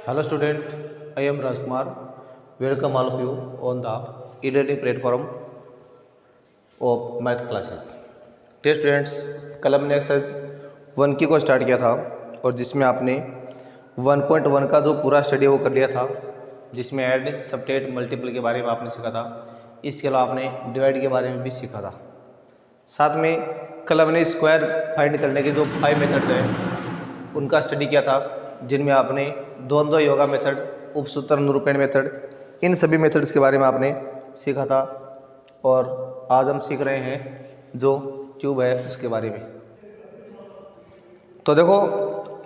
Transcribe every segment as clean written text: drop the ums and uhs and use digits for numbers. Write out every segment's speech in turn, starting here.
Hello student, I am Rajkumar. Welcome all of you on the e-learning platform of math classes. Dear students, कल हमने exercise 1 की को start किया था और जिसमें आपने 1.1 का जो पूरा स्टडी वो कर लिया था, जिसमें ऐड, सबट्रैक्ट, मल्टीपल के बारे में आपने सीखा था। इसके अलावा आपने डिवाइड के बारे में भी सीखा था। साथ में कल हमने स्क्वायर फाइंड करने के जो 5 मेथड्स हैं उनका स्टडी किया था, जिनमें आपने द्वंद्व योगा मेथड, उपसूत्र अनुरूपण मेथड, इन सभी मेथड्स के बारे में आपने सीखा था। और आज हम सीख रहे हैं जो क्यूब है उसके बारे में। तो देखो,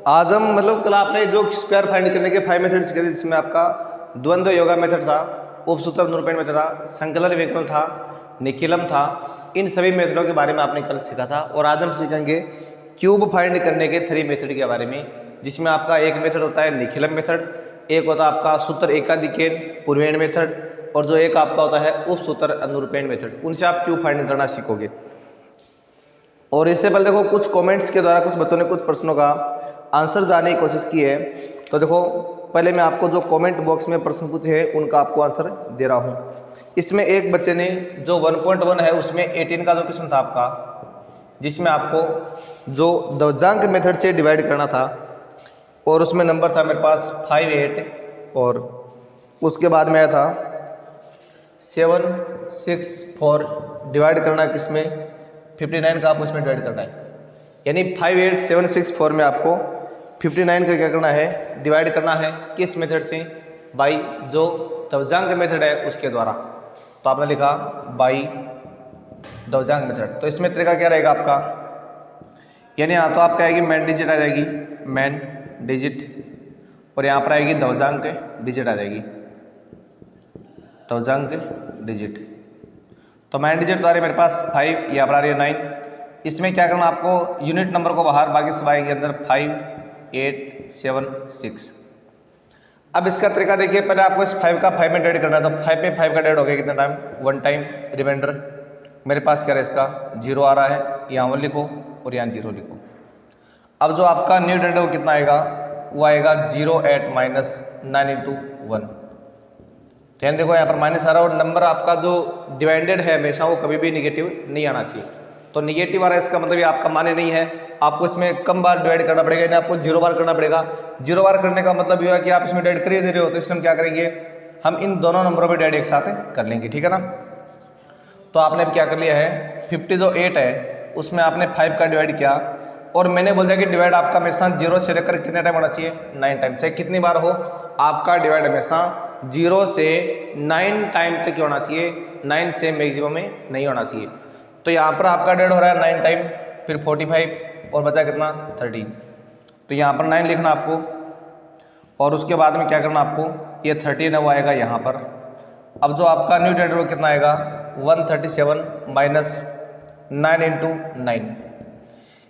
आज हम कल आपने जो स्क्वायर फाइंड करने के 5 मेथड सीखे थे, जिसमें आपका द्वंद्व योगा मेथड था, उपसूत्र अनुरूपण मेथड था, संकलन विकलन था, निखिलम था। इन सभी मेथडों के बारे में आपने कल सीखा था। और आज हम सीखेंगे क्यूब फाइंड करने के 3 मेथड के बारे में, जिसमें आपका एक मेथड होता है निखिलम मेथड, एक होता है आपका सूत्र एकाधिकेन पूर्वेण मेथड, और जो एक आपका होता है उपसूत्र अनुरूपण मेथड। उनसे आप क्यूब फाइंड करना सीखोगे। और इससे पहले देखो, कुछ कमेंट्स के द्वारा कुछ बच्चों ने कुछ प्रश्नों का आंसर जानने की कोशिश की है। तो देखो, पहले मैं आपको जो कमेंट बॉक्स में प्रश्न पूछे हैं उनका आपको आंसर दे रहा हूँ। इसमें एक बच्चे ने जो 1.1 है उसमें 18 का जो क्वेश्चन था आपका, जिसमें आपको जो ध्वजांक मेथड से डिवाइड करना था, और उसमें नंबर था मेरे पास 5, 8, और उसके बाद में आया था 7, 6, 4। डिवाइड करना किसमें, 59 का आपको इसमें डिवाइड करना है। यानी 5, 8, 7, 6, 4 में आपको 59 का क्या करना है, डिवाइड करना है। किस मेथड से? बाई जो ध्वजांक मेथड है उसके द्वारा। तो आपने लिखा बाई ध्वजांक मेथड। तो इसमें तरीका क्या रहेगा आपका, यानी यहाँ तो आपका आएगी मैन डिजिट आ जाएगी, मैन डिजिट, और यहाँ पर आएगी ध्वजांक डिजिट आ जाएगी, ध्वजांक डिजिट। तो मैन डिजिट तो आ रही है मेरे पास 5, यहाँ पर आ रही है 9। इसमें क्या करना आपको, यूनिट नंबर को बाहर, बाकी सब आएंगे अंदर, 5, 8, 7, 6। अब इसका तरीका देखिए, पहले आपको इस 5 का 5 में डिवाइड करना है। तो 5 में 5 का डिवाइड हो गया कितना टाइम, 1 टाइम। रिमाइंडर मेरे पास क्या है, इसका 0 आ रहा है, यहाँ 1 लिखो और यहाँ 0 लिखो। अब जो आपका न्यू डिवाइड वो कितना आएगा, वो आएगा 0, 8, -9 × 1। ध्यान देखो, यहाँ पर माइनस आ रहा है, और नंबर आपका जो डिवाइडेड है हमेशा वो कभी भी निगेटिव नहीं आना चाहिए। तो निगेटिव आ रहा है, इसका मतलब ये आपका मान्य नहीं है। आपको इसमें कम बार डिवाइड करना पड़ेगा, यानी आपको 0 बार करना पड़ेगा। 0 बार करने का मतलब ये है कि आप इसमें डिवाइड कर ही दे रहे हो। तो इसमें हम क्या करेंगे, हम इन दोनों नंबरों पर डिवाइड एक साथ कर लेंगे, ठीक है ना। तो आपने अब क्या कर लिया है, 50 जो 8 है उसमें आपने 5 का डिवाइड किया, और मैंने बोल दिया कि डिवाइड आपका हमेशा 0 से लेकर कितने टाइम होना चाहिए, 9 टाइम। चाहे कितनी बार हो, आपका डिवाइड हमेशा 0 से 9 टाइम तक होना चाहिए, 9 से मैक्सिमम में नहीं होना चाहिए। तो यहाँ पर आपका डिवाइड हो रहा है 9 टाइम, फिर 45, और बचा कितना, 13। तो यहाँ पर 9 लिखना आपको, और उसके बाद में क्या करना आपको, ये 13 है वो आएगा यहाँ पर। अब जो आपका न्यू डिवाइड वो कितना आएगा, 137 - 9 × 9,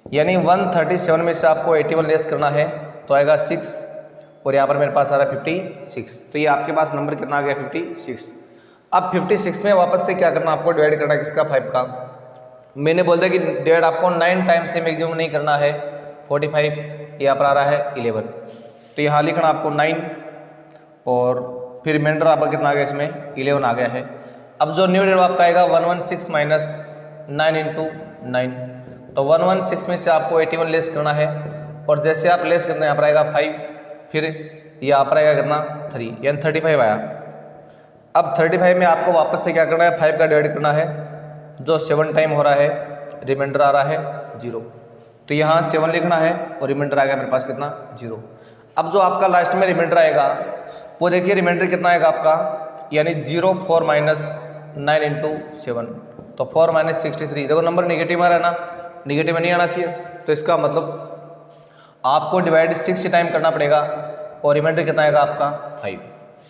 यानी 137 में से आपको 81 लेस करना है, तो आएगा 6, और यहाँ पर मेरे पास आ रहा है 56। तो ये आपके पास नंबर कितना आ गया, 56। अब 56 में वापस से क्या करना आपको, डिवाइड करना है किसका, 5 का। मैंने बोल दिया कि डिवाइड आपको 9 टाइम से मैक्सिमम नहीं करना है। 45 यहाँ पर आ रहा है 11, तो यहाँ लिखना आपको 9, और फिर रिमाइंडर आपका कितना आ गया, इसमें 11 आ गया है। अब जो न्यू डिवाइड आपका आएगा 116 - 9 × 9। तो 116 में से आपको 81 लेस करना है, और जैसे आप लेस करना है यहाँ पर आएगा 5, फिर यहाँ पर आएगा कितना, 3, यानी 35 आया। अब 35 में आपको वापस से क्या करना है, 5 का डिवाइड करना है, जो 7 टाइम हो रहा है, रिमाइंडर आ रहा है 0। तो यहाँ 7 लिखना है, और रिमाइंडर आ गया मेरे पास कितना, 0। अब जो आपका लास्ट में रिमाइंडर आएगा वो देखिए, रिमाइंडर कितना आएगा आपका, यानी 0, 4 - 9 × 7, तो 4 - 63। देखो नंबर निगेटिव आ रहा है ना, निगेटिव में नहीं आना चाहिए। तो इसका मतलब आपको डिवाइड 6 टाइम करना पड़ेगा, और रिमाइंडर कितना आएगा आपका, 5।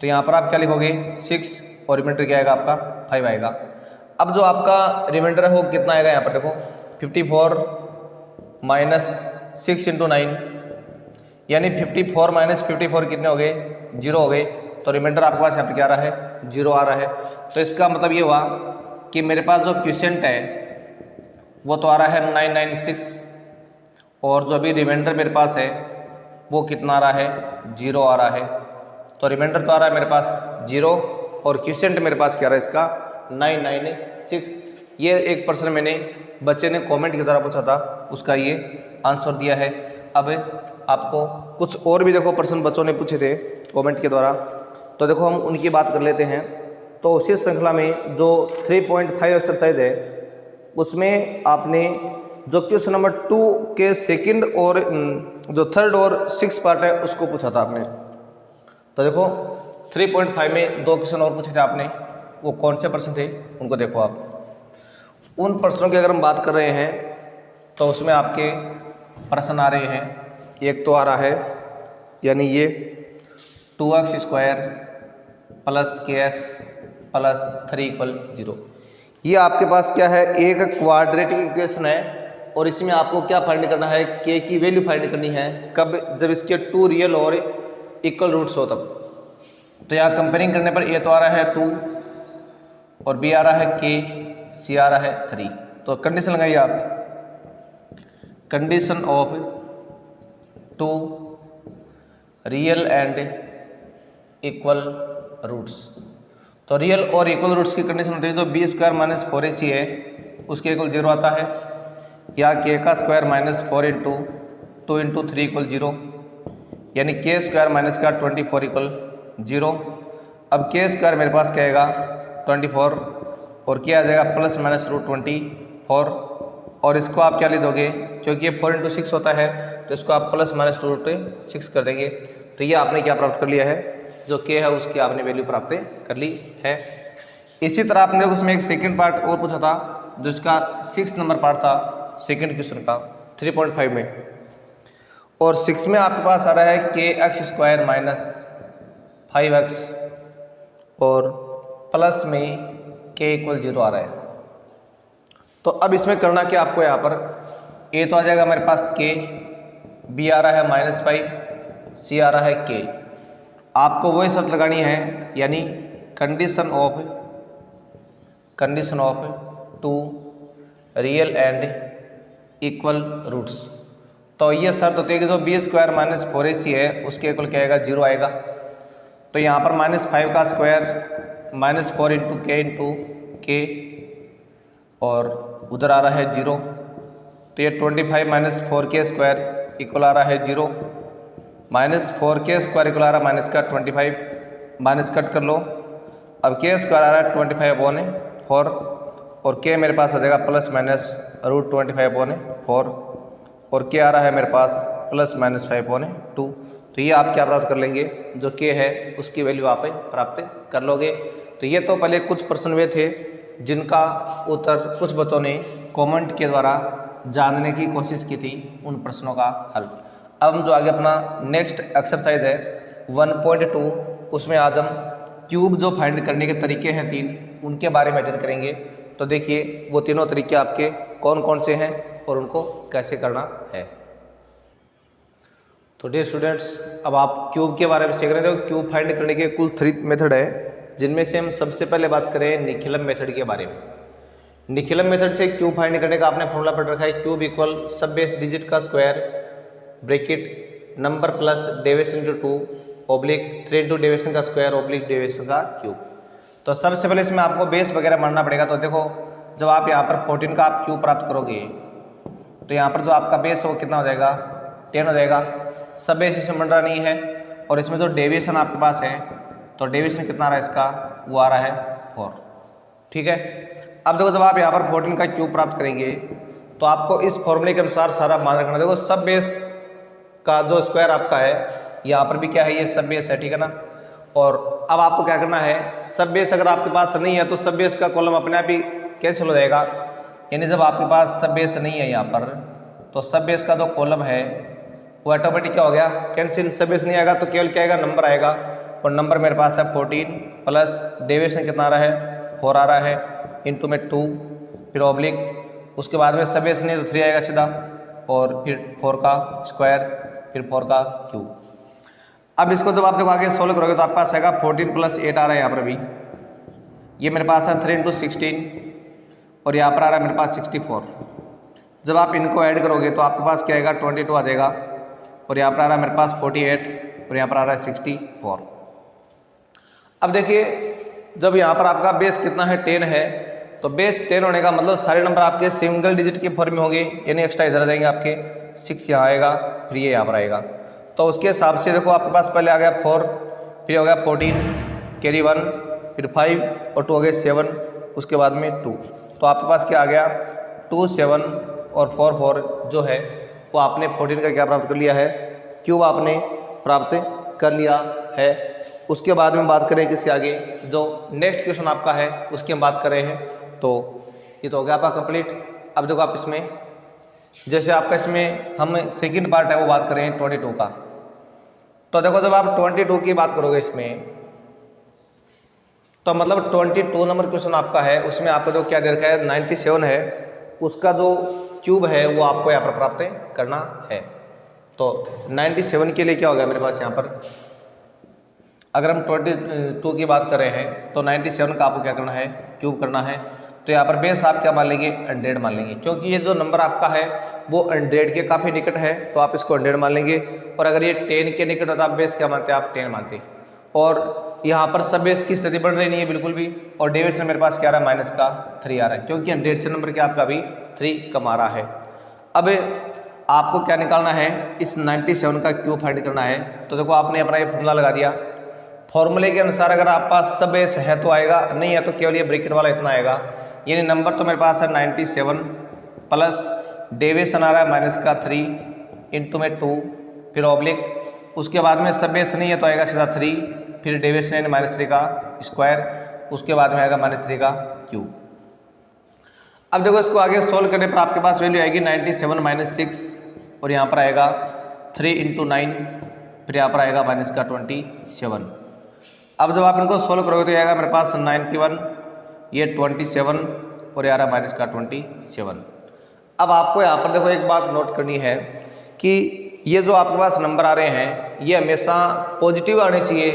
तो यहाँ पर आप क्या लिखोगे, 6, और रिमाइंडर क्या आएगा आपका, 5 आएगा। अब जो आपका रिमाइंडर है वो कितना आएगा, यहाँ पर देखो 54 - 6 × 9, यानी 54 - 54 कितने हो गए, 0 हो गए। तो रिमाइंडर आपके पास यहाँ पर क्या आ रहा है, 0 आ रहा है। तो इसका मतलब ये हुआ कि मेरे पास जो क्वोशिएंट है वो तो आ रहा है 996, और जो अभी रिमाइंडर मेरे पास है वो कितना आ रहा है, 0 आ रहा है। तो रिमाइंडर तो आ रहा है मेरे पास 0 और क्वेश्चन मेरे पास क्या आ रहा है इसका 996। ये एक प्रश्न मैंने बच्चे ने कमेंट के द्वारा पूछा था, उसका ये आंसर दिया है। अब आपको कुछ और भी देखो प्रश्न बच्चों ने पूछे थे कमेंट के द्वारा, तो देखो हम उनकी बात कर लेते हैं। तो उसी श्रृंखला में जो 3.5 एक्सरसाइज है उसमें आपने जो क्वेश्चन नंबर 2 के सेकंड और जो थर्ड और 6 पार्ट है उसको पूछा था आपने। तो देखो 3.5 में 2 क्वेश्चन और पूछे थे आपने, वो कौन से प्रश्न थे उनको देखो आप। उन प्रश्नों की अगर हम बात कर रहे हैं तो उसमें आपके प्रश्न आ रहे हैं, एक तो आ रहा है यानी ये 2x² + kx + 3 = 0। ये आपके पास क्या है, एक क्वाड्रेटिक इक्वेशन है और इसमें आपको क्या फाइंड करना है, k की वैल्यू फाइंड करनी है। कब? जब इसके 2 रियल और इक्वल रूट्स हो तब। तो यहाँ कंपेयरिंग करने पर a तो आ रहा है 2 और b आ रहा है k, c आ रहा है 3। तो कंडीशन लगाइए आप, condition of 2 real and equal roots. तो रियल और इक्वल रूट्स की कंडीशन होती है तो b² - 4ac है उसके इक्वल 0 आता है, या k² - 4 × 2 × 3 = 0, यानी k² - 24 = 0। अब k² मेरे पास क्या आएगा 24 और क्या आ जाएगा ±√24, और इसको आप क्या ले दोगे, क्योंकि ये 4 × 6 होता है तो इसको आप ±√6 कर देंगे। तो ये आपने क्या प्राप्त कर लिया है, जो k है उसकी आपने वैल्यू प्राप्त कर ली है। इसी तरह आपने उसमें एक सेकंड पार्ट और पूछा था जिसका 6 नंबर पार्ट था सेकंड क्वेश्चन का 3.5 में, और 6 में आपके पास आ रहा है kx² - 5x और प्लस में k = 0 आ रहा है। तो अब इसमें करना क्या आपको, यहाँ पर a तो आ जाएगा मेरे पास k, b आ रहा है -5, c आ रहा है k। आपको वही शर्त लगानी है, यानी condition of 2 real and equal roots. तो ये शर्त होती है कि जो b² - 4ac है उसके इक्वल क्या आएगा, 0 आएगा। तो यहाँ पर -5 का स्क्वायर -4 × k और उधर आ रहा है 0, तो ये 25 - 4k² इक्वल आ रहा है 0, -4k² इक्वल आ रहा है -25, माइनस कट कर लो। अब k² आ रहा है 25/4 और k मेरे पास आ जाएगा ±√25/4 और k आ रहा है मेरे पास ±5/2। तो ये आप क्या प्राप्त कर लेंगे, जो k है उसकी वैल्यू आप प्राप्त कर लोगे। तो ये तो पहले कुछ प्रश्न वे थे जिनका उत्तर कुछ बच्चों ने कमेंट के द्वारा जानने की कोशिश की थी, उन प्रश्नों का हल। अब हम जो आगे अपना नेक्स्ट एक्सरसाइज है 1.2, उसमें आज हम क्यूब जो फाइंड करने के तरीके हैं 3, उनके बारे में अध्ययन करेंगे। तो देखिए वो तीनों तरीके आपके कौन कौन से हैं और उनको कैसे करना है। तो डियर स्टूडेंट्स, अब आप क्यूब के बारे में सीख रहे थे। क्यूब फाइंड करने के कुल 3 मेथड है, जिनमें से हम सबसे पहले बात करें निखिलम मेथड के बारे में। निखिलम मेथड से क्यूब फाइंड करने का आपने फॉर्मूला पढ़ रखा है, क्यूब इक्वल सब बेस डिजिट का square bracket number plus deviation × 2 oblique 3 × deviation का स्क्वायर ऑब्लिक डेविएशन का क्यूब। तो सबसे पहले इसमें आपको बेस वगैरह मानना पड़ेगा। तो देखो जब आप यहाँ पर 14 का आप क्यूब प्राप्त करोगे तो यहाँ पर जो आपका बेस है वो कितना हो जाएगा, 10 हो जाएगा। सब बेस इसमें बन रहा नहीं है, और इसमें जो डेविएशन आपके पास है तो डेविएशन कितना आ रहा है इसका, वो आ रहा है 4। ठीक है। अब देखो जब आप यहाँ पर 14 का क्यूब प्राप्त करेंगे तो आपको इस फॉर्मूले के अनुसार सारा मान रखना। देखो सब बेस का जो स्क्वायर आपका है, यहाँ पर भी क्या है, ये सब बेस है, ठीक है ना। और अब आपको क्या करना है, सब बेस अगर आपके पास नहीं है तो सब बेस का कॉलम अपने आप ही कैंसिल हो जाएगा। यानी जब आपके पास सब बेस नहीं है यहाँ पर तो सब बेस का जो कॉलम है वो ऑटोमेटिक क्या हो गया, कैंसिल। सब बेस नहीं आएगा तो केवल क्या आएगा, नंबर आएगा, और नंबर मेरे पास है 14 प्लस डेविएशन कितना आ रहा है, 4 आ रहा है, इंटू में 2 फिर ऑब्लिक, उसके बाद में सब बेस नहीं तो 3 आएगा सीधा, और फिर 4 का स्क्वायर फिर 4 का क्यूब। अब इसको जब आप देखो आगे सोल्व करोगे तो आपके पास आएगा 14 + 8 आ रहा है यहाँ पर भी, ये मेरे पास है 3 × 16 और यहाँ पर आ रहा है मेरे पास 64। जब आप इनको ऐड करोगे तो आपके पास क्या आएगा, 22 आ जाएगा, और यहाँ पर आ रहा है मेरे पास 48 और यहाँ पर आ रहा है 64। अब देखिए जब यहाँ पर आपका बेस कितना है 10 है, तो बेस 10 होने का मतलब सारे नंबर आपके सिंगल डिजिट के फॉर्म में होंगे, यानी एक्स्ट्रा इधर आ जाएंगे आपके 6 यहाँ आएगा, फिर ये यहाँ पर आएगा। तो उसके हिसाब से देखो आपके पास पहले आ गया 4, फिर हो गया 14, कैरी 1, फिर 5 और 2 हो गए 7, उसके बाद में 2। तो आपके पास क्या आ गया 2, 7 और 4, 4 जो है वो आपने 14 का क्या प्राप्त कर लिया है, क्यूब आपने प्राप्त कर लिया है। उसके बाद में बात करें किसके आगे, जो नेक्स्ट क्वेश्चन आपका है उसकी हम बात कर रहे हैं। तो ये तो हो गया आपका कंप्लीट। अब देखो आप इसमें जैसे आपका इसमें हम सेकंड पार्ट है वो बात कर रहे हैं 22 का। तो देखो जब आप 22 की बात करोगे इसमें, तो मतलब 22 नंबर क्वेश्चन आपका है, उसमें आपको जो क्या दे रखा है 97 है, उसका जो क्यूब है वो आपको यहाँ पर प्राप्त करना है। तो 97 के लिए क्या होगा मेरे पास यहाँ पर, अगर हम 22 की बात कर रहे हैं तो 97 का आपको क्या करना है, क्यूब करना है। तो यहाँ पर बेस आप क्या मान लेंगे 100 मान लेंगे, क्योंकि ये जो नंबर आपका है वो 100 के काफ़ी निकट है, तो आप इसको 100 मान लेंगे। और अगर ये 10 के निकट होता आप बेस क्या मानते हैं, आप 10 मानते। और यहाँ पर सब बेस की स्थिति बढ़ रही नहीं है बिल्कुल भी, और डेविएशन मेरे पास क्या आ रहा है -3 आ रहा है, क्योंकि 100 से नंबर क्या आपका भी 3 कम आ रहा है। अब आपको क्या निकालना है, इस 97 का क्यूब फाइंड करना है। तो देखो आपने अपना ये फॉर्मूला लगा दिया, फॉर्मूले के अनुसार अगर आप पास सब बेस है तो आएगा, नहीं है तो केवल ये ब्रैकेट वाला इतना आएगा। यानी नंबर तो मेरे पास है 97 प्लस डेविएशन आ रहा है -3 इंटू में 2, फिर ऑब्लिक, उसके बाद में सब बेस नहीं है तो आएगा सीधा 3, फिर डेविएशन यानी -3 का स्क्वायर, उसके बाद में आएगा -3 का क्यूब। अब देखो इसको आगे सोल्व करने पर आपके पास वैल्यू आएगी 97 -6, और यहाँ पर आएगा 3 इंटू 9, फिर यहाँ पर आएगा -27। अब जब आप इनको सोल्व करोगे तो ये आएगा मेरे पास 91, ये 27 और ये आ रहा है -27। अब आपको यहाँ पर देखो एक बात नोट करनी है कि ये जो आपके पास नंबर आ रहे हैं ये हमेशा पॉजिटिव आने चाहिए,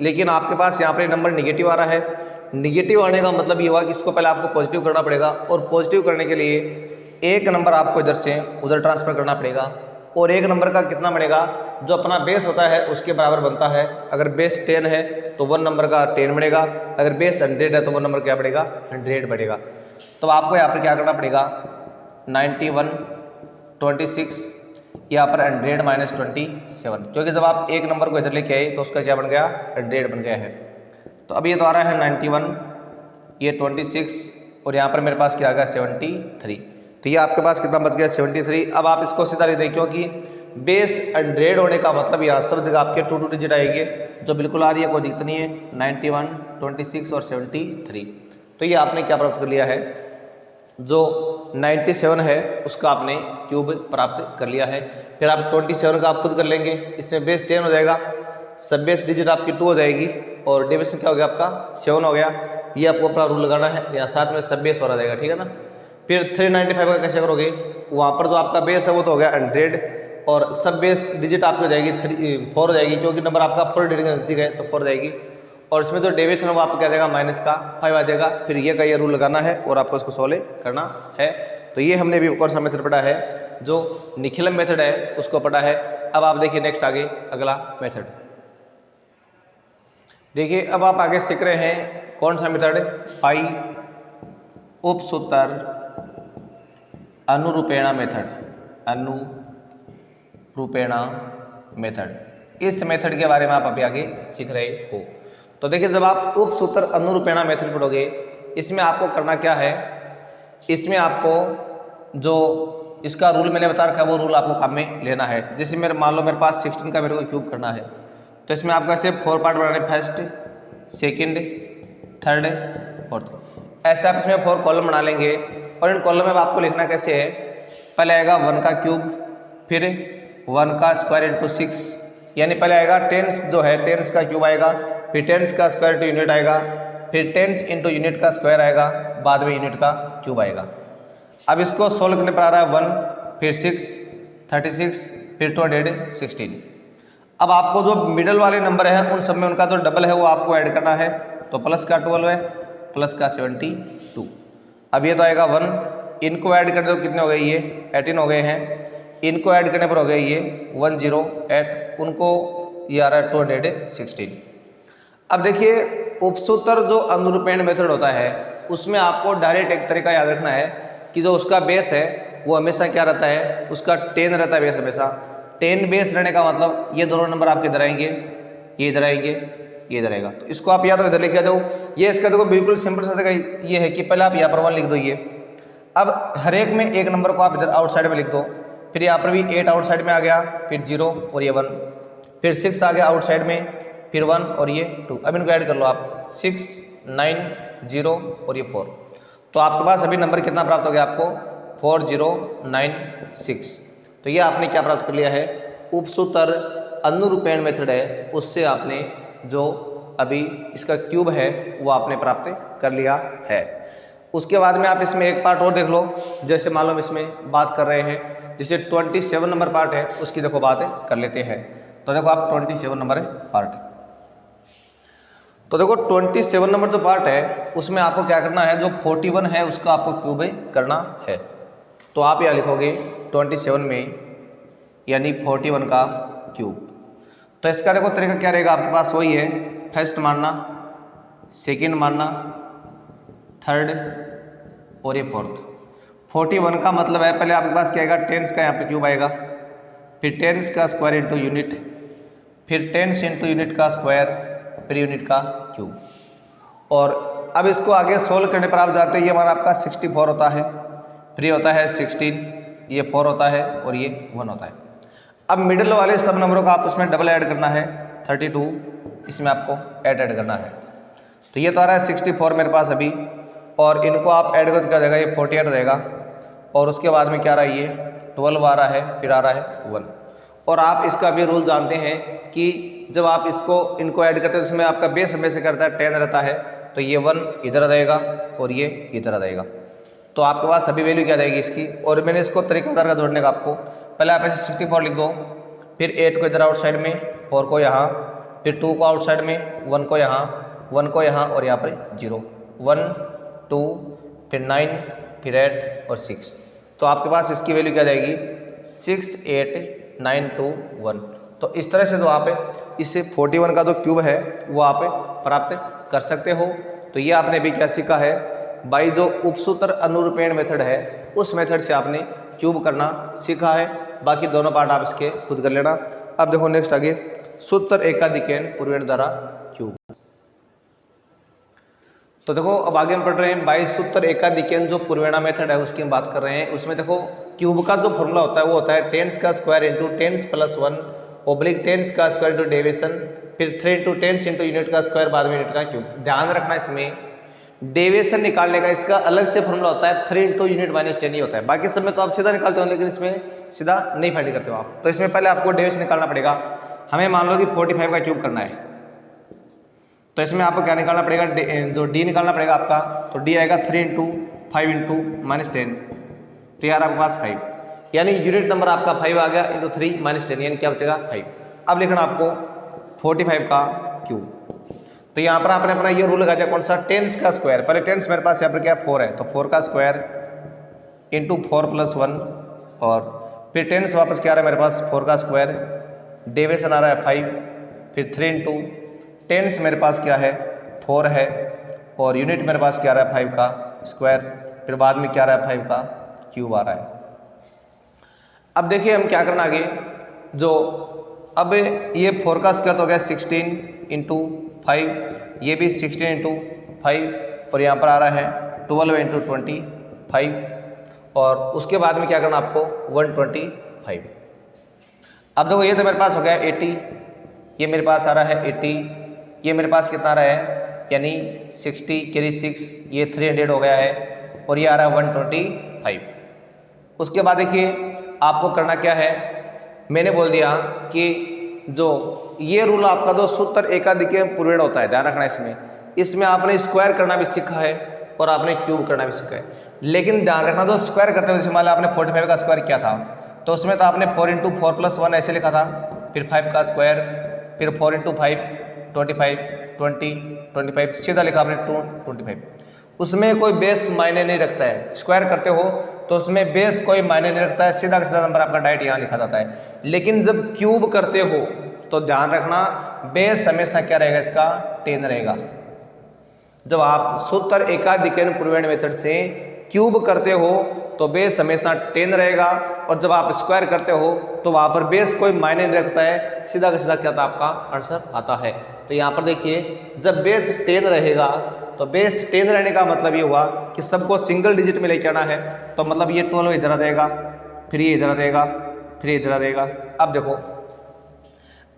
लेकिन आपके पास यहाँ पर नंबर निगेटिव आ रहा है। निगेटिव आने का मतलब ये हुआ कि इसको पहले आपको पॉजिटिव करना पड़ेगा, और पॉजिटिव करने के लिए एक नंबर आपको इधर से उधर ट्रांसफर करना पड़ेगा, और एक नंबर का कितना बनेगा, जो अपना बेस होता है उसके बराबर बनता है। अगर बेस 10 है तो 1 नंबर का 10 बनेगा, अगर बेस 100 है तो 1 नंबर क्या बढ़ेगा, 100 बढ़ेगा। तो आपको यहाँ पर क्या करना पड़ेगा 91, 26, यहाँ पर 100 -27, क्योंकि जब आप एक नंबर को इधर लेके आए तो उसका क्या बन गया, 100 बन गया है। तो अब ये तो आ रहा है 91, ये 26, और यहाँ पर मेरे पास क्या आ गया 73। तो ये आपके पास कितना बच गया 73। अब आप इसको सीधा लिख दें, क्योंकि बेस 100 होने का मतलब यहाँ सब जगह आपके 2 डिजिट आएंगे, जो बिल्कुल आ रही है, कोई दिक्कत नहीं है। 91, 26 और 73। तो ये आपने क्या प्राप्त कर लिया है, जो 97 है उसका आपने क्यूब प्राप्त कर लिया है। फिर आप 27 का आप खुद कर लेंगे, इसमें बेस 10 हो जाएगा, सब बेस डिजिट आपकी 2 हो जाएगी, और डेविएशन क्या हो गया आपका 7 हो गया। ये आपको अपना रूल लगाना है, यहाँ साथ में सब बेस हो जाएगा, ठीक है ना। फिर 395 का कैसे करोगे, वहाँ पर जो आपका बेस है वो तो हो गया 100, और सब बेस डिजिट आपकी हो जाएगी 4 हो जाएगी, क्योंकि नंबर आपका 4 डिजिट नजदीक है तो 4 जाएगी। और इसमें जो डेविएशन है वो आपको क्या देगा -5 आ जाएगा। फिर ये का ये रूल लगाना है और आपको इसको सॉल्व करना है। तो ये हमने भी कौन सा मेथड पढ़ा है, जो निखिलम मेथड है उसको पढ़ा है। अब आप देखिए नेक्स्ट आगे अगला मेथड देखिए। अब आप आगे सीख रहे हैं कौन सा मेथड, पाई उपसूत्र अनुरूपेणा मेथड, अनुरूपेणा मेथड। इस मेथड के बारे में आप अभी आगे सीख रहे हो। तो देखिए जब आप उपसूत्र अनुरूपेणा मेथड पढ़ोगे, इसमें आपको करना क्या है, इसमें आपको जो इसका रूल मैंने बता रखा है वो रूल आपको काम में लेना है। जैसे मेरे मान लो मेरे पास 16 का मेरे को क्यूब करना है, तो इसमें आपको ऐसे 4 पार्ट बनाने, फर्स्ट, सेकंड, थर्ड, फोर्थ, ऐसे आप इसमें 4 कॉलम बना लेंगे। और इन कॉलम में आपको लिखना कैसे है, पहले आएगा 1 का क्यूब, फिर 1 का स्क्वायर इंटू 6, यानी पहले आएगा 10 जो है 10 का क्यूब आएगा, फिर 10 का स्क्वायर इंटू यूनिट आएगा, फिर 10 इंटू यूनिट का स्क्वायर आएगा, बाद में यूनिट का क्यूब आएगा। अब इसको सोल्व करने पर आ रहा है 1, फिर 6, 36, फिर 216। अब आपको जो मिडल वाले नंबर है उन सब में उनका जो डबल है वो आपको ऐड करना है। तो प्लस का 12 है, प्लस का 72। अब ये तो आएगा 1, इनको ऐड कर दो, कितने हो गए ये 18 हो गए हैं, इनको ऐड करने पर हो गए ये 108, उनको ये आ रहा है 216। अब देखिए उपसूत्र जो अनुरूपेण मेथड होता है उसमें आपको डायरेक्ट एक तरीका याद रखना है कि जो उसका बेस है वो हमेशा क्या रहता है, उसका 10 रहता है बेस हमेशा। 10 बेस रहने का मतलब ये दोनों नंबर आपके इधर आएंगे, ये इधर आएंगे, ये इधर आएगा। तो इसको आप या तो इधर लेके आ जाओ। ये इसका देखो बिल्कुल सिंपल सा तरीका ये है कि पहले आप यहाँ पर 1 लिख दो ये। अब हर एक में एक नंबर को आप इधर आउटसाइड में लिख दो। फिर यहाँ पर भी 8 आउटसाइड में आ गया, फिर 0 और ये 1, फिर 6 आ गया आउटसाइड में, फिर 1 और ये 2। अब इनको ऐड कर लो आप, 6 9 0 और ये 4। तो आपके पास अभी नंबर कितना प्राप्त हो गया आपको, 4096। तो ये आपने क्या प्राप्त कर लिया है, उपसूत्र अनुरूपेण मेथड है उससे आपने जो अभी इसका क्यूब है वो आपने प्राप्त कर लिया है। उसके बाद में आप इसमें एक पार्ट और देख लो। जैसे मान लो हम इसमें बात कर रहे हैं, जैसे 27 नंबर पार्ट है उसकी देखो बात कर लेते हैं। तो देखो आप 27 नंबर पार्ट, तो देखो 27 नंबर जो पार्ट है उसमें आपको क्या करना है, जो 41 है उसका आपको क्यूब करना है। तो आप यहाँ लिखोगे 27 में यानी 41 का क्यूब। तो इसका देखो तरीका क्या रहेगा आपके पास, वही है फर्स्ट मानना, सेकंड मानना, थर्ड और ये फोर्थ। 41 का मतलब है पहले आपके पास क्या आएगा, 10s का यहाँ पे क्यूब आएगा, फिर 10s का स्क्वायर इंटू यूनिट, फिर 10s इंटू यूनिट का स्क्वायर, फिर यूनिट का क्यूब। और अब इसको आगे सोल्व करने पर आप जानते हैं ये हमारा आपका 64 होता है, फिर ये होता है 16, ये 4 होता है और ये 1 होता है। अब मिडिल वाले सब नंबरों का आप उसमें डबल ऐड करना है, 32 इसमें आपको ऐड करना है। तो ये तो आ रहा है 64 मेरे पास अभी, और इनको आप ऐड करके क्या जाएगा, ये 48 रहेगा। और उसके बाद में क्या आ रहा है, ये 12 आ रहा है, फिर आ रहा है 1। और आप इसका भी रूल जानते हैं कि जब आप इनको ऐड करते हैं तो इसमें आपका बेस हमेशा करता है 10 रहता है। तो ये 1 इधर रहेगा और ये इधर रहेगा। तो आपके पास अभी वैल्यू क्या जाएगी इसकी। और मैंने इसको तरीकाकार का जोड़ने का आपको, पहले आप ऐसे 64 लिख दो, फिर 8 को इधर आउटसाइड में, 4 को यहाँ, फिर 2 को आउटसाइड में, 1 को यहाँ, 1 को यहाँ और यहाँ पर 0, 1 2 फिर 9 फिर 8 और 6। तो आपके पास इसकी वैल्यू क्या जाएगी, 6 8 9 2 1। तो इस तरह से जो आप इस 41 का जो क्यूब है वो आप प्राप्त कर सकते हो। तो ये आपने अभी क्या सीखा है, बाई जो उपसूत्र अनुरूपेण मेथड है उस मेथड से आपने क्यूब करना सीखा है। बाकी दोनों पार्ट आप इसके खुद कर लेना। अब देखो नेक्स्ट आगे, सूत्र एकाधिकेन पूर्वेण द्वारा क्यूब। तो देखो अब आगे हम पढ़ रहे हैं बाई सूत्र एकाधिकेन जो पूर्वेणा मेथड है उसकी हम बात कर रहे हैं। उसमें देखो क्यूब का जो फॉर्मूला होता है वो होता है 10s का square into 10s plus 1 oblique 10s का स्क्वायर इंटू डेविएशन, फिर 3 इंटू 10s इंटू यूनिट का स्क्वायर, बाद में यूनिट का क्यूब। ध्यान रखना इसमें डेविएशन निकालने का इसका अलग से फॉर्मूला होता है, 3 इंटू यूनिट माइनस 10 ही होता है। बाकी सब में तो आप सीधा निकालते हो, लेकिन इसमें सीधा नहीं फाइंड करते हो आप। तो इसमें पहले आपको डेविएशन निकालना पड़ेगा। हमें मान लो कि 45 का क्यूब करना है, तो इसमें आपको क्या निकालना पड़ेगा, जो डी निकालना पड़ेगा आपका। तो डी आएगा 3 इंटू 5 इंटू माइनस 10, तो यार आपके पास 5, यानी यूनिट नंबर आपका 5 आ गया इंटू 3 माइनस 10, यानी क्या बचेगा 5। अब लिखना आपको 45 का क्यूब। तो यहाँ पर आपने अपना ये रूल लगा दिया, कौन सा, 10s का स्क्वायर। पहले 10s मेरे पास यहाँ पर क्या 4 है, तो 4 का स्क्वायर इंटू 4 प्लस 1, और फिर 10s वापस क्या आ रहा है मेरे पास 4 का स्क्वायर, डेविएशन आ रहा है 5, फिर 3 इंटू 10s मेरे पास क्या है 4 है, और यूनिट मेरे पास क्या आ रहा है 5 का स्क्वायर, फिर बाद में क्या आ रहा है 5 का क्यूब आ रहा है। अब देखिए हम क्या करना आगे, जो अब ये 4 का स्क्वायर तो हो गया 16 इंटू 5, ये भी 16 इंटू 5, और यहाँ पर आ रहा है 12 इंटू 25, और उसके बाद में क्या करना आपको 125। अब देखो ये तो मेरे पास हो गया 80, ये मेरे पास आ रहा है 80, ये मेरे पास कितना आ रहा है, यानी 60 कैरी 6, ये 300 हो गया है, और ये आ रहा है 125। उसके बाद देखिए आपको करना क्या है, मैंने बोल दिया कि जो ये रूल आपका जो सूत्र एकाधिकेन पूर्वेण होता है, ध्यान रखना इसमें आपने स्क्वायर करना भी सीखा है और आपने क्यूब करना भी सीखा है। लेकिन ध्यान रखना जो स्क्वायर करते हुए, जैसे मान लो आपने 45 का स्क्वायर किया था, तो उसमें तो आपने 4 इंटू 4 प्लस 1 ऐसे लिखा था, फिर 5 का स्क्वायर, फिर 4 इंटू 5 25 20 25, सीधा लिखा आपने 225। उसमें कोई बेस मायने नहीं रखता है, स्क्वायर करते हो तो उसमें बेस कोई मायने नहीं रखता है, सीधा का सीधा नंबर आपका डायरेक्ट यहाँ लिखा जाता है। लेकिन जब क्यूब करते हो तो ध्यान रखना बेस हमेशा क्या रहेगा, इसका 10 रहेगा। जब आप सूत्र एकाधिकन पूर्वेण मेथड से क्यूब करते हो तो बेस हमेशा 10 रहेगा, और जब आप स्क्वायर करते हो तो वहाँ पर बेस कोई मायने नहीं रखता है, सीधा का सीधा क्या था आपका आंसर आता है। तो यहाँ पर देखिए जब बेस 10 रहेगा तो बेस 10 रहने का मतलब ये हुआ कि सबको सिंगल डिजिट में लेके आना है, तो मतलब ये 12 इधर आ जाएगा, फिर ये इधर आ जाएगा, फिर ये इधर आ जाएगा। अब देखो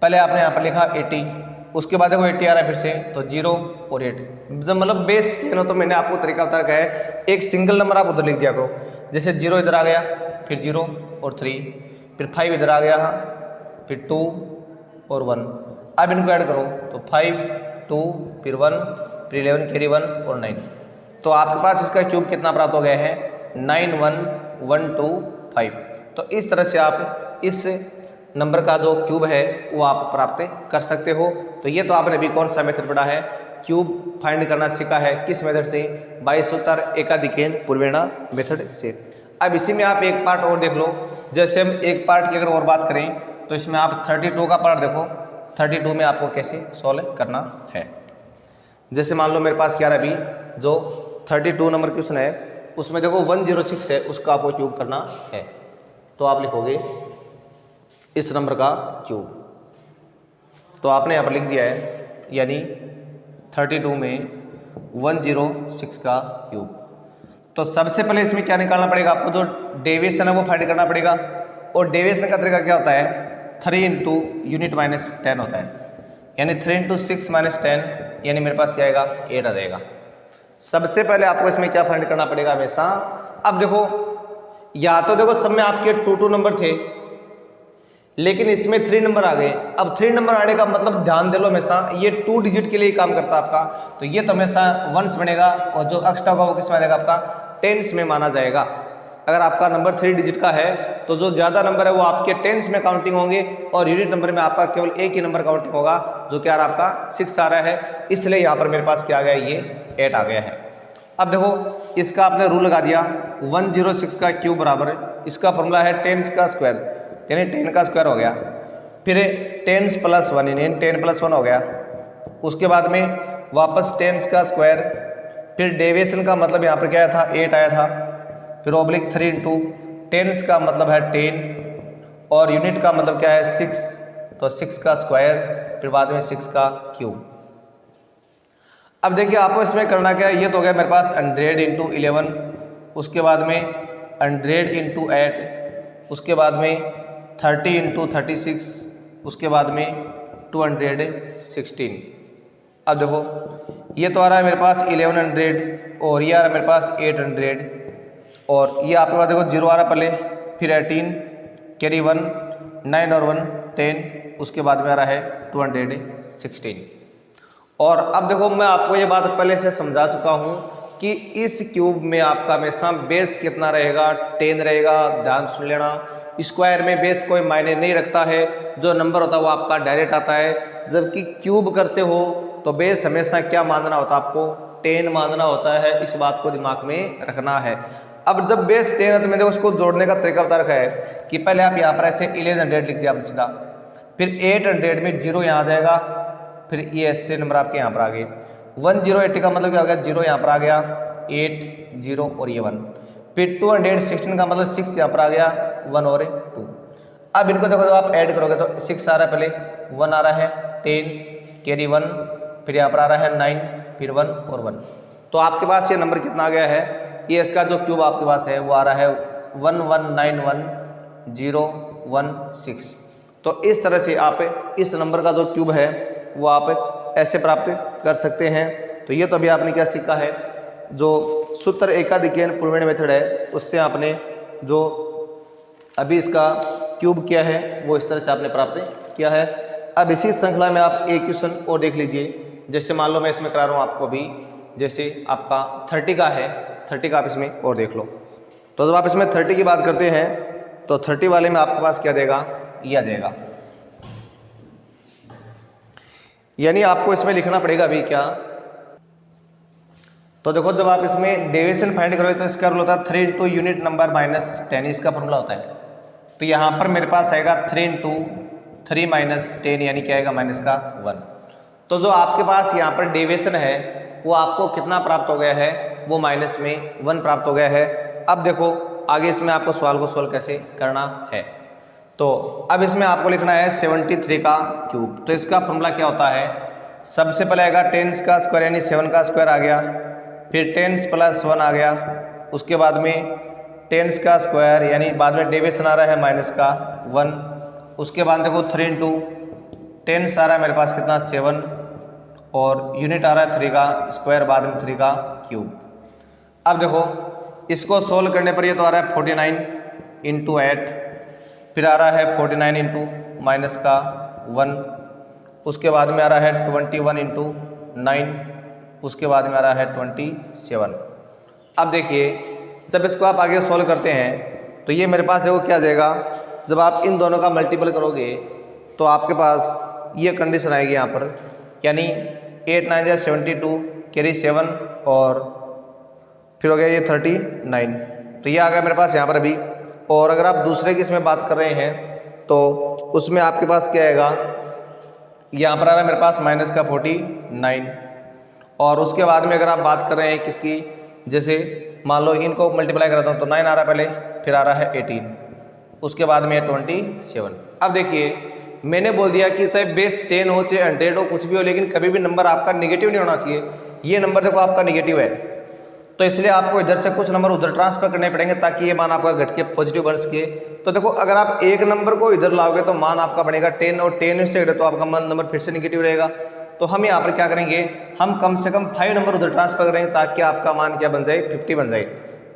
पहले आपने यहाँ पर लिखा 80, उसके बाद देखो 80 आ रहा है फिर से, तो 0 और 8, जब मतलब बेस 10 हो तो मैंने आपको तरीका बता रखा है, एक सिंगल नंबर आप उधर लिख दिया करो। जैसे 0 इधर आ गया, फिर 0 और 3, फिर 5 इधर आ गया, फिर 2 और 1। अब इनको ऐड करो तो 5 2 फिर 1 फिर 11 कैरी 1 और 9। तो आपके पास इसका क्यूब कितना प्राप्त हो गया है 9 1 1 2 5। तो इस तरह से आप इस नंबर का जो क्यूब है वो आप प्राप्त कर सकते हो। तो ये तो आपने अभी कौन सा मेथड पढ़ा है, क्यूब फाइंड करना सीखा है, किस मेथड से, बाई सूत्र एकाधिकेन पूर्वेणा मेथड से। अब इसी में आप एक पार्ट और देख लो, जैसे हम एक पार्ट की अगर और बात करें तो इसमें आप 32 का पार्ट देखो, 32 में आपको कैसे सॉल्व करना है। जैसे मान लो मेरे पास क्या है अभी जो 32 नंबर क्वेश्चन है उसमें देखो 106 है, उसका आपको क्यूब करना है। तो आप लिखोगे इस नंबर का क्यूब, तो आपने यहाँ पर लिख दिया है, यानी 32 में 106 का क्यूब। तो सबसे पहले इसमें क्या निकालना पड़ेगा आपको, जो डेविएशन है वो फाइंड करना पड़ेगा। और डेविएशन का तरीका क्या होता है 3 इंटू यूनिट माइनस 10 होता है, यानी 3 इंटू 6 माइनस 10, यानी मेरे पास क्या आएगा 8 आ जाएगा। सबसे पहले आपको इसमें क्या फाइंड करना पड़ेगा हमेशा। अब देखो या तो देखो सब में आपके 2 नंबर थे, लेकिन इसमें 3 नंबर आ गए। अब 3 नंबर आने का मतलब ध्यान दे लो हमेशा ये 2 डिजिट के लिए काम करता है आपका, तो ये तो हमेशा वंस बनेगा, और जो एक्स्ट्रा होगा वो किस में आ जाएगा आपका टेंस में माना जाएगा। अगर आपका नंबर 3 डिजिट का है तो जो ज़्यादा नंबर है वो आपके टेंस में काउंटिंग होंगे, और यूनिट नंबर में आपका केवल एक ही नंबर काउंटिंग होगा, जो कि यार आपका 6 आ रहा है, इसलिए यहाँ पर मेरे पास क्या आ गया ये 8 आ गया है। अब देखो इसका आपने रूल लगा दिया, 106 का क्यूब बराबर इसका फॉर्मूला है 10 का स्क्वायर, यानी 10 का स्क्वायर हो गया, फिर 10 प्लस 1 यानी 10 प्लस 1 हो गया। उसके बाद में वापस 10 का स्क्वायर, फिर डेविएशन का मतलब यहाँ पर क्या आया था 8 आया था, फिर ऑब्लिक 3 इंटू 10 का मतलब है 10, और यूनिट का मतलब क्या है 6, तो 6 का स्क्वायर, फिर बाद में 6 का क्यूब। अब देखिए आपको इसमें करना क्या है, ये तो हो गया मेरे पास 100 इंटू 11, उसके बाद में 100 इंटू 8, उसके बाद में 30 इंटू 36, उसके बाद में 216। अब देखो ये तो आ रहा है मेरे पास 1100, और ये आ रहा है मेरे पास 800, और ये आपके पास देखो 0 आ रहा है पहले, फिर 18 कैरी 1 9 और 1 10, उसके बाद में आ रहा है 216। और अब देखो मैं आपको ये बात पहले से समझा चुका हूँ कि इस क्यूब में आपका हमेशा बेस कितना रहेगा 10 रहेगा, ध्यान सुन लेना। स्क्वायर में बेस कोई मायने नहीं रखता है, जो नंबर होता है वो आपका डायरेक्ट आता है, जबकि क्यूब करते हो तो बेस हमेशा क्या मानना होता है आपको 10 मानना होता है, इस बात को दिमाग में रखना है। अब जब बेस 10 है तो मैंने उसको जोड़ने का तरीका बता रखा है कि पहले आप यहाँ पर ऐसे 1100 लिख दिया आपने सीधा, फिर 800 में 0 यहाँ आ जाएगा, फिर ये ऐसे नंबर आपके यहाँ पर आ गए। 1080 का मतलब क्या हो गया 0 यहाँ पर आ गया, 8 0 और ये 1, फिर 216 का मतलब 6 यहाँ पर आ गया, 1 और 2। अब इनको देखो जब आप ऐड करोगे तो 6 आ रहा है पहले, 1 आ रहा है 10 कैरी 1, फिर यहाँ पर आ रहा है 9, फिर 1 और 1। तो आपके पास ये नंबर कितना आ गया है, ये इसका जो क्यूब आपके पास है वो आ रहा है 1191016। तो इस तरह से आप इस नंबर का जो क्यूब है वो आप ऐसे प्राप्त कर सकते हैं। तो ये तो अभी आपने क्या सीखा है, जो सूत्र एकाधिकेन पूर्वेण मेथड है उससे आपने जो अभी इसका क्यूब किया है वो इस तरह से आपने प्राप्त किया है। अब इसी श्रृंखला में आप एक क्वेश्चन और देख लीजिए। जैसे मान लो मैं इसमें करा रहा हूँ आपको अभी, जैसे आपका 30 का है, 30 का आप इसमें और देख लो। तो जब आप इसमें 30 की बात करते हैं तो 30 वाले में आपके पास क्या देगा, ये आ जाएगा, यानी आपको इसमें लिखना पड़ेगा अभी क्या। तो देखो जब आप इसमें डेविएशन फाइंड करोगे तो इसका रूल होता है 3 इंटू यूनिट नंबर माइनस 10, इसका फॉर्मूला होता है। तो यहाँ पर मेरे पास आएगा 3 इंटू 3 माइनस 10, यानी क्या आएगा माइनस का 1। तो जो आपके पास यहाँ पर डेविएशन है वो आपको कितना प्राप्त हो गया है, वो माइनस में 1 प्राप्त हो गया है। अब देखो आगे इसमें आपको सवाल को सोल्व कैसे करना है। तो अब इसमें आपको लिखना है 73 का क्यूब। तो इसका फॉर्मूला क्या होता है, सबसे पहले आएगा 10 का स्क्वायर यानी 7 का स्क्वायर आ गया, फिर 10 प्लस 1 आ गया, उसके बाद में 10 का स्क्वायर यानी बाद में डेविएशन आ रहा है माइनस का 1, उसके बाद देखो 3 इंटू 10 आ रहा है मेरे पास कितना 7 और यूनिट आ रहा है 3 का स्क्वायर बाद में 3 का क्यूब। अब देखो इसको सोल्व करने पर ये तो आ रहा है 49 इंटू 8, फिर आ रहा है 49 इंटू माइनस का 1, उसके बाद में आ रहा है 21 इंटू 9, उसके बाद में आ रहा है 27। अब देखिए जब इसको आप आगे सोल्व करते हैं तो ये मेरे पास देखो क्या आ जाएगा, जब आप इन दोनों का मल्टीपल करोगे तो आपके पास ये कंडीशन आएगी यहाँ पर, यानी 8 9 72 कैरी 7 और फिर हो गया ये 39। तो ये आ गया मेरे पास यहाँ पर अभी। और अगर आप दूसरे की इसमें बात कर रहे हैं तो उसमें आपके पास क्या आएगा, यहाँ पर आ रहा है मेरे पास माइनस का 49 और उसके बाद में अगर आप बात कर रहे हैं किसकी, जैसे मान लो इनको मल्टीप्लाई कराता हूँ तो 9 आ रहा है पहले, फिर आ रहा है 18, उसके बाद में 27। अब देखिए मैंने बोल दिया कि चाहे बेस 10 हो चाहे 100 हो कुछ भी हो, लेकिन कभी भी नंबर आपका निगेटिव नहीं होना चाहिए। ये नंबर देखो आपका निगेटिव है तो इसलिए आपको इधर से कुछ नंबर उधर ट्रांसफर करने पड़ेंगे ताकि ये मान आपका घट के पॉजिटिव बन सके। तो देखो अगर आप एक नंबर को इधर लाओगे तो मान आपका बनेगा 10 और 10 से घटे तो आपका नंबर फिर से निगेटिव रहेगा। तो हम यहाँ पर क्या करेंगे, हम कम से कम 5 नंबर उधर ट्रांसफर करेंगे ताकि आपका मान क्या बन जाए 50 बन जाए।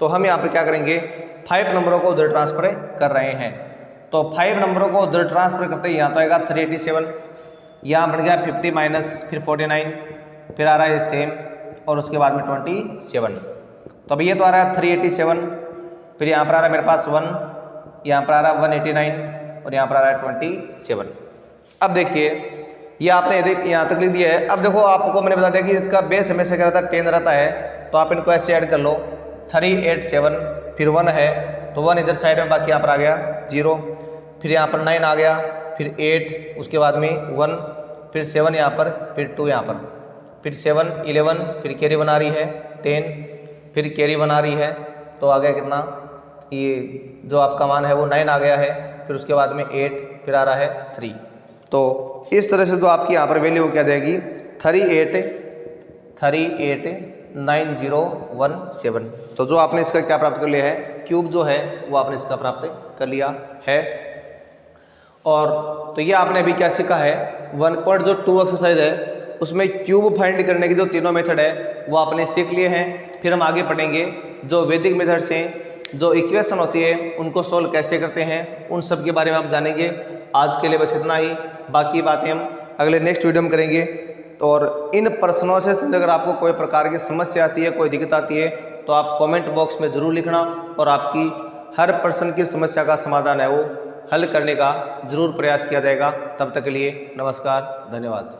तो हम यहाँ पर क्या करेंगे 5 नंबरों को उधर ट्रांसफर कर रहे हैं। तो 5 नंबरों को उधर ट्रांसफर करते ही यहाँ तो आएगा 387, यहाँ बन गया 50 माइनस फिर 49, फिर आ रहा है सेम और उसके बाद में 27। तो अभी ये तो आ रहा है 387, फिर यहाँ पर आ रहा है मेरे पास 1, यहाँ पर आ रहा है 189 और यहाँ पर आ रहा है 27। अब देखिए ये आपने यहाँ तक लिख दिया है। अब देखो आपको मैंने बता दिया कि इसका बेस हमेशा क्या रहता है 10 रहता है, तो आप इनको ऐसे ऐड कर लो 387, फिर 1 है तो 1 इधर साइड में, बाकी यहाँ पर आ गया 0, फिर यहाँ पर 9 आ गया, फिर 8, उसके बाद में 1, फिर 7 यहाँ पर, फिर 2 यहाँ पर, फिर 7 11, फिर कैरी बना रही है 10, फिर कैरी बना रही है तो आ गया कितना, ये जो आपका मान है वो 9 आ गया है, फिर उसके बाद में 8, फिर आ रहा है 3। तो इस तरह से तो आपकी यहाँ पर वैल्यू क्या जाएगी 389017। तो जो आपने इसका क्या प्राप्त कर लिया है, क्यूब जो है वो आपने इसका प्राप्त कर लिया है। और तो ये आपने अभी क्या सीखा है, 1.2 एक्सरसाइज है उसमें क्यूब फाइंड करने की जो तीनों मेथड है वो आपने सीख लिए हैं। फिर हम आगे पढ़ेंगे जो वैदिक मेथड से जो इक्वेशन होती है उनको सोल्व कैसे करते हैं, उन सब के बारे में आप जानेंगे। आज के लिए बस इतना ही, बाकी बातें हम अगले नेक्स्ट वीडियो में करेंगे। और इन प्रश्नों से अगर आपको कोई प्रकार की समस्या आती है, कोई दिक्कत आती है तो आप कमेंट बॉक्स में ज़रूर लिखना और आपकी हर प्रश्न की समस्या का समाधान है वो हल करने का ज़रूर प्रयास किया जाएगा। तब तक के लिए नमस्कार, धन्यवाद।